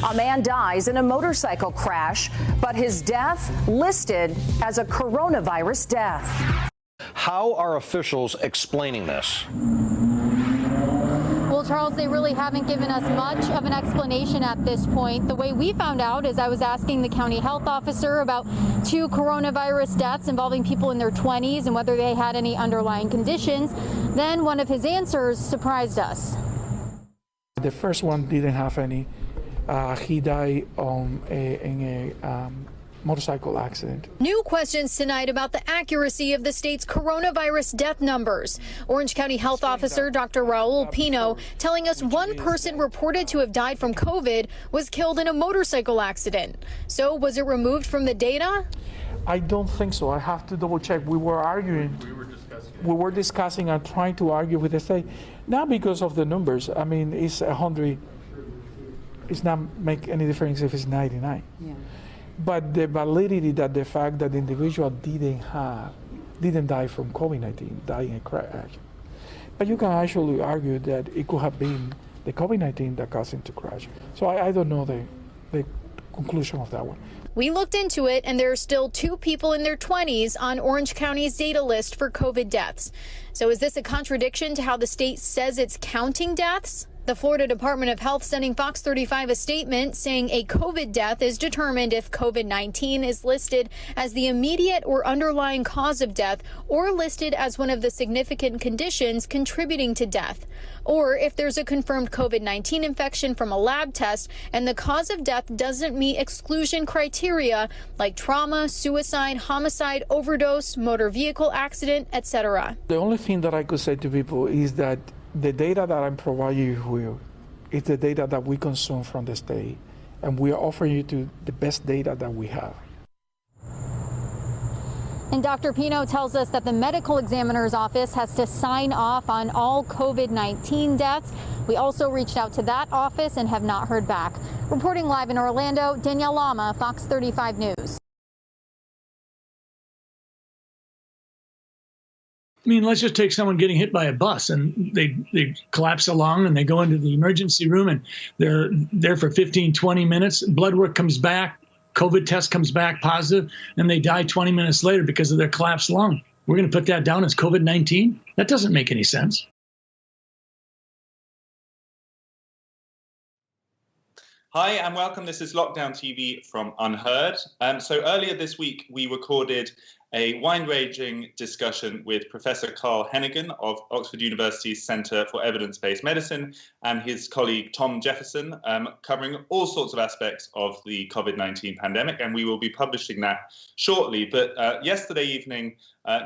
A man dies in a motorcycle crash, but his death listed as a coronavirus death. How are officials explaining this? Well, Charles, they really haven't given us much of an explanation at this point. The way we found out is I was asking the county health officer about 2 coronavirus deaths involving people in their 20s and whether they had any underlying conditions. Then one of his answers surprised us. The first one didn't have any. He died in a motorcycle accident. New questions tonight about the accuracy of the state's coronavirus death numbers. Orange County Health Officer Dr. Raul Pino telling us one person reported to have died from COVID was killed in a motorcycle accident. So was it removed from the data? I don't think so. I have to double check. We were arguing. We were discussing and trying to argue with the state, not because of the numbers. I mean, it's 100. It's not make any difference if it's 99. Yeah. But the validity that the fact that the individual didn't die from COVID-19, died in a crash. But you can actually argue that it could have been the COVID-19 that caused him to crash. So I don't know the conclusion of that one. We looked into it, and there are still 2 people in their 20s on Orange County's data list for COVID deaths. So is this a contradiction to how the state says it's counting deaths? The Florida Department of Health sending Fox 35 a statement saying a COVID death is determined if COVID-19 is listed as the immediate or underlying cause of death or listed as one of the significant conditions contributing to death, or if there's a confirmed COVID-19 infection from a lab test and the cause of death doesn't meet exclusion criteria like trauma, suicide, homicide, overdose, motor vehicle accident, etc. The only thing that I could say to people is that the data that I'm providing you with is the data that we consume from the state, and we are offering you to the best data that we have. And Dr. Pino tells us that the medical examiner's office has to sign off on all COVID-19 deaths. We also reached out to that office and have not heard back. Reporting live in Orlando, Danielle Lama, Fox 35 News. I mean, let's just take someone getting hit by a bus and they collapse along and they go into the emergency room and they're there for 15, 20 minutes. Blood work comes back, COVID test comes back positive, and they die 20 minutes later because of their collapsed lung. We're going to put that down as COVID-19? That doesn't make any sense. Hi and welcome. This is Lockdown TV from Unheard. So earlier this week, we recorded a wide-ranging discussion with Professor Carl Heneghan of Oxford University's Centre for Evidence-Based Medicine and his colleague Tom Jefferson, covering all sorts of aspects of the COVID-19 pandemic, and we will be publishing that shortly. But yesterday evening,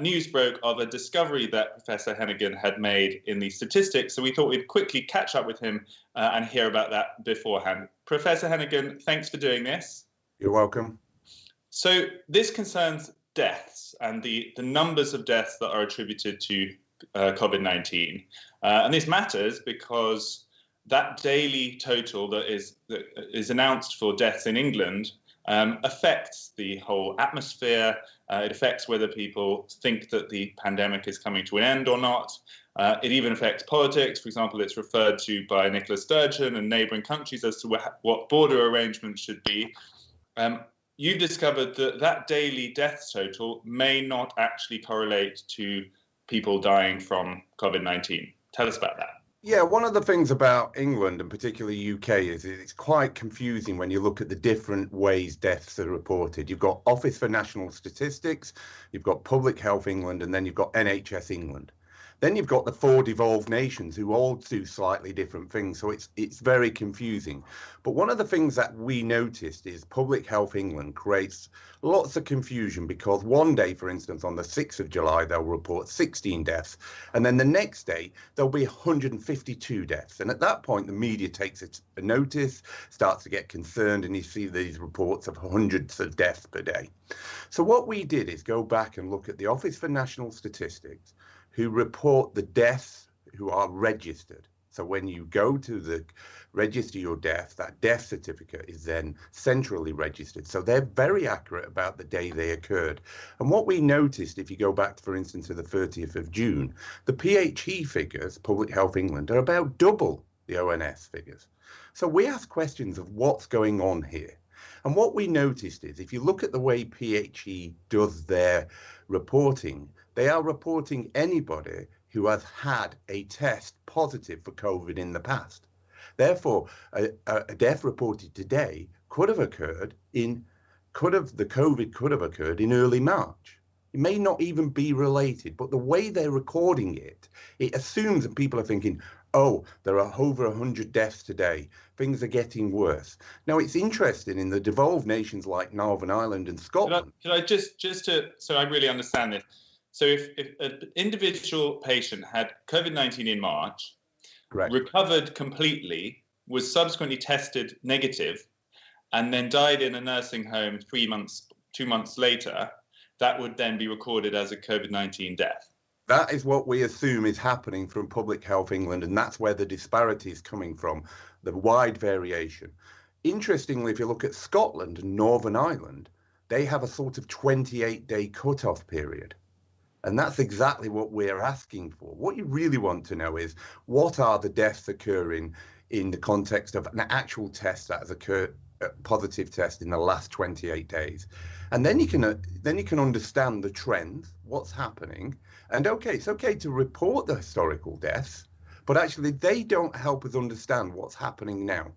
news broke of a discovery that Professor Heneghan had made in the statistics, so we thought we'd quickly catch up with him and hear about that beforehand. Professor Heneghan, thanks for doing this. You're welcome. So this concerns deaths and the numbers of deaths that are attributed to COVID-19. And this matters because that daily total that is announced for deaths in England affects the whole atmosphere. It affects whether people think that the pandemic is coming to an end or not. It even affects politics. For example, it's referred to by Nicola Sturgeon and neighbouring countries as to what border arrangements should be. You've discovered that that daily death total may not actually correlate to people dying from COVID-19. Tell us about that. Yeah, one of the things about England and particularly UK is it's quite confusing when you look at the different ways deaths are reported. You've got Office for National Statistics, you've got Public Health England, and then you've got NHS England. Then you've got the 4 devolved nations who all do slightly different things, so it's very confusing. But one of the things that we noticed is Public Health England creates lots of confusion because one day, for instance, on the 6th of July, they'll report 16 deaths, and then the next day there'll be 152 deaths. And at that point, the media takes a notice, starts to get concerned, and you see these reports of hundreds of deaths per day. So what we did is go back and look at the Office for National Statistics, who report the deaths who are registered. So when you go to register your death, that death certificate is then centrally registered. So they're very accurate about the day they occurred. And what we noticed, if you go back, for instance, to the 30th of June, the PHE figures, Public Health England, are about double the ONS figures. So we ask questions of what's going on here. And what we noticed is if you look at the way PHE does their reporting, they are reporting anybody who has had a test positive for COVID in the past. Therefore, a death reported today could have occurred the COVID could have occurred in early March. It may not even be related, but the way they're recording it, it assumes that people are thinking, oh, there are over 100 deaths today. Things are getting worse. Now, it's interesting in the devolved nations like Northern Ireland and Scotland. Could I just so I really understand this. So if an individual patient had COVID-19 in March, Correct. recovered completely, was subsequently tested negative, and then died in a nursing home 2 months later, that would then be recorded as a COVID-19 death. That is what we assume is happening from Public Health England, and that's where the disparity is coming from, the wide variation. Interestingly, if you look at Scotland and Northern Ireland, they have a sort of 28-day cutoff period. And that's exactly what we're asking for. What you really want to know is what are the deaths occurring in the context of an actual test that has occurred, a positive test in the last 28 days. And then you can understand the trends, what's happening. And okay, it's okay to report the historical deaths, but actually they don't help us understand what's happening now.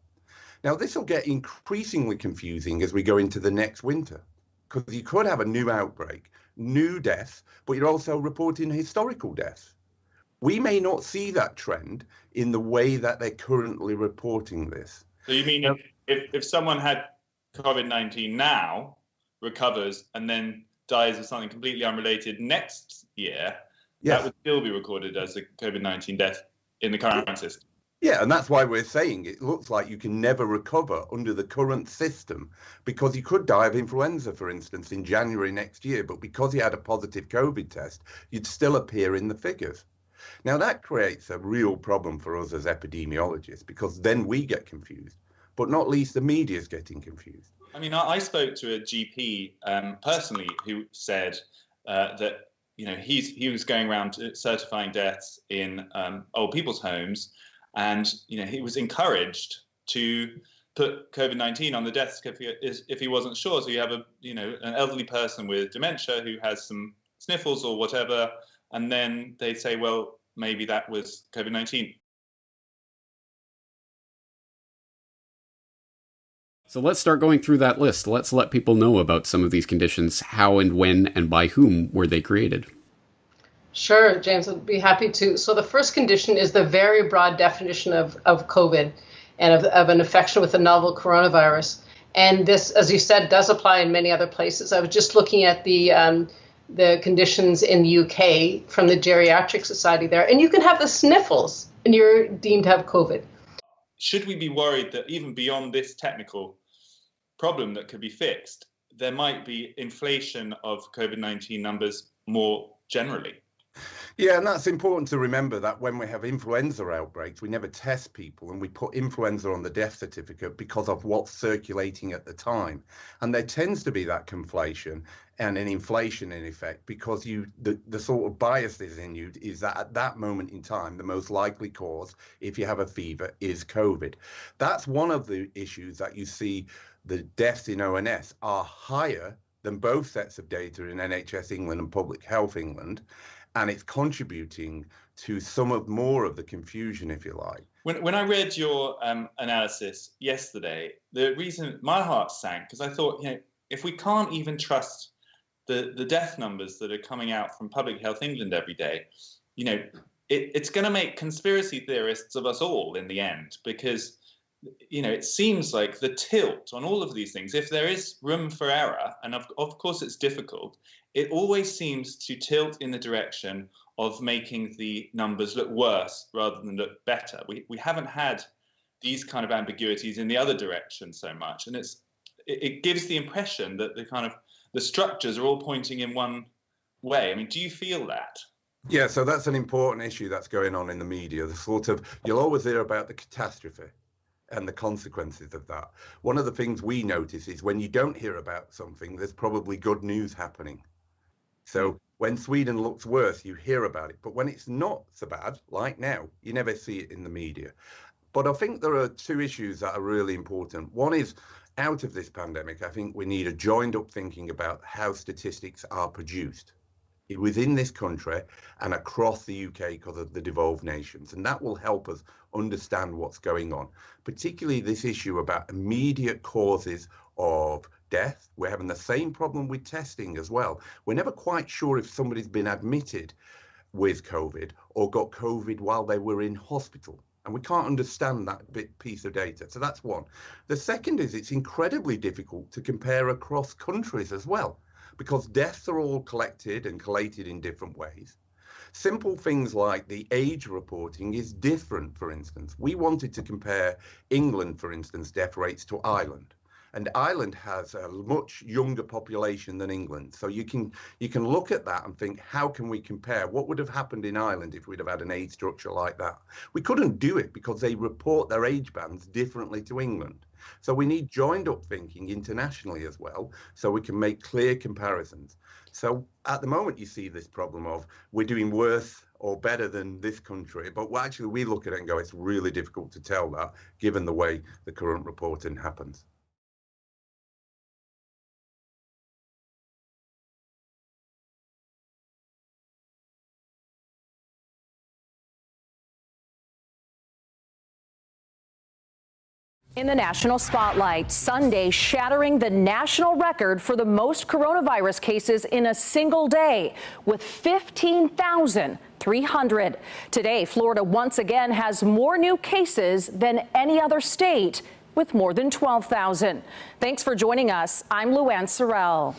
Now, this will get increasingly confusing as we go into the next winter, because you could have a new outbreak, new deaths, but you're also reporting historical deaths. We may not see that trend in the way that they're currently reporting this. So you mean if someone had COVID-19 now, recovers, and then dies of something completely unrelated next year, yes, that would still be recorded as a COVID-19 death in the current system? Yeah, and that's why we're saying it looks like you can never recover under the current system, because you could die of influenza, for instance, in January next year, but because you had a positive COVID test, you'd still appear in the figures. Now, that creates a real problem for us as epidemiologists, because then we get confused, but not least the media's getting confused. I mean, I spoke to a GP personally who said that he was going around certifying deaths in old people's homes, and he was encouraged to put COVID-19 on the death certificate if he wasn't sure. So you have an elderly person with dementia who has some sniffles or whatever, and then they say, well, maybe that was COVID-19. So let's start going through that list. Let's let people know about some of these conditions. How and when and by whom were they created? Sure, James, I'd be happy to. So the first condition is the very broad definition of COVID and of an infection with a novel coronavirus. And this, as you said, does apply in many other places. I was just looking at the conditions in the UK from the Geriatric Society there. And you can have the sniffles and you're deemed to have COVID. Should we be worried that even beyond this technical problem that could be fixed, there might be inflation of COVID-19 numbers more generally? Yeah, and that's important to remember that when we have influenza outbreaks, we never test people and we put influenza on the death certificate because of what's circulating at the time. And there tends to be that conflation and an inflation in effect because the sort of bias is in you is that at that moment in time, the most likely cause, if you have a fever, is COVID. That's one of the issues that you see. The deaths in ONS are higher than both sets of data in NHS England and Public Health England. And it's contributing to more of the confusion, if you like. When I read your analysis yesterday, the reason my heart sank, because I thought, if we can't even trust the death numbers that are coming out from Public Health England every day, it's going to make conspiracy theorists of us all in the end, because it seems like the tilt on all of these things, if there is room for error, and of course it's difficult, it always seems to tilt in the direction of making the numbers look worse rather than look better. We haven't had these kind of ambiguities in the other direction so much, and it gives the impression that the structures are all pointing in one way. I mean, do you feel that? Yeah, so that's an important issue that's going on in the media. You'll always hear about the catastrophe and the consequences of that. One of the things we notice is when you don't hear about something, there's probably good news happening. So when Sweden looks worse, you hear about it. But when it's not so bad, like now, you never see it in the media. But I think there are two issues that are really important. One is, out of this pandemic, I think we need a joined up thinking about how statistics are produced within this country and across the UK because of the devolved nations. And that will help us understand what's going on, particularly this issue about immediate causes of death. We're having the same problem with testing as well. We're never quite sure if somebody's been admitted with COVID or got COVID while they were in hospital. And we can't understand that piece of data. So that's one. The second is it's incredibly difficult to compare across countries as well, because deaths are all collected and collated in different ways. Simple things like the age reporting is different, for instance. We wanted to compare England, for instance, death rates to Ireland. And Ireland has a much younger population than England. So you can look at that and think, how can we compare? What would have happened in Ireland if we'd have had an age structure like that? We couldn't do it because they report their age bands differently to England. So we need joined up thinking internationally as well, so we can make clear comparisons. So at the moment you see this problem of we're doing worse or better than this country, but actually we look at it and go, it's really difficult to tell that given the way the current reporting happens. In the national spotlight, Sunday shattering the national record for the most coronavirus cases in a single day with 15,300. Today, Florida once again has more new cases than any other state with more than 12,000. Thanks for joining us. I'm Luann Sorrell.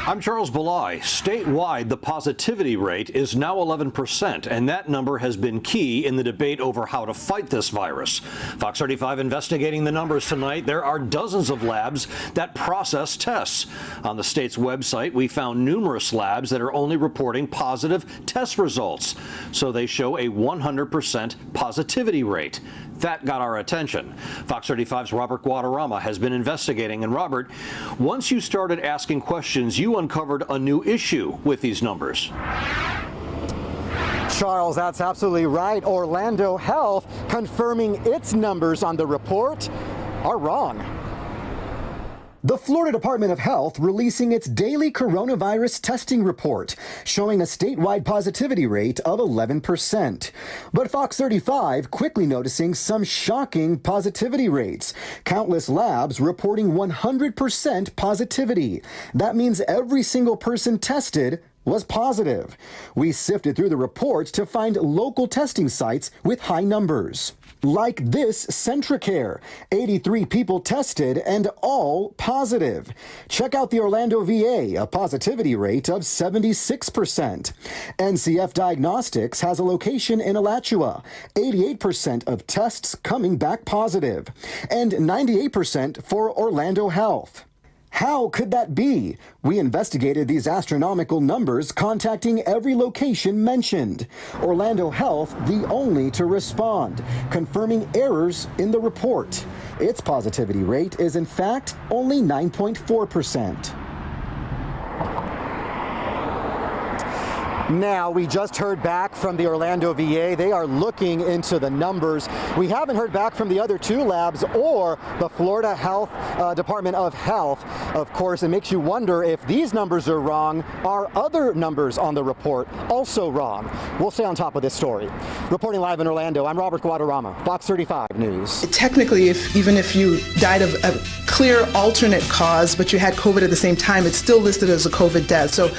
I'm Charles Belay. Statewide, the positivity rate is now 11%, and that number has been key in the debate over how to fight this virus. Fox 35 investigating the numbers tonight. There are dozens of labs that process tests. On the state's website, we found numerous labs that are only reporting positive test results, so they show a 100% positivity rate. That got our attention. Fox 35's Robert Guadarrama has been investigating. And Robert, once you started asking questions, you uncovered a new issue with these numbers. Charles, that's absolutely right. Orlando Health confirming its numbers on the report are wrong. The Florida Department of Health releasing its daily coronavirus testing report, showing a statewide positivity rate of 11%. But Fox 35 quickly noticing some shocking positivity rates. Countless labs reporting 100% positivity. That means every single person tested was positive. We sifted through the reports to find local testing sites with high numbers. Like this Centricare, 83 people tested and all positive. Check out the Orlando VA, a positivity rate of 76%. NCF Diagnostics has a location in Alachua, 88% of tests coming back positive, and 98% for Orlando Health. How could that be? We investigated these astronomical numbers, contacting every location mentioned. Orlando Health, the only to respond, confirming errors in the report. Its positivity rate is in fact only 9.4%. Now, we just heard back from the Orlando VA. They are looking into the numbers. We haven't heard back from the other two labs or the Florida Department of Health. Of course, it makes you wonder if these numbers are wrong. Are other numbers on the report also wrong? We'll stay on top of this story. Reporting live in Orlando, I'm Robert Guadarrama, Fox 35 News. Technically, even if you died of a clear alternate cause, but you had COVID at the same time, it's still listed as a COVID death. So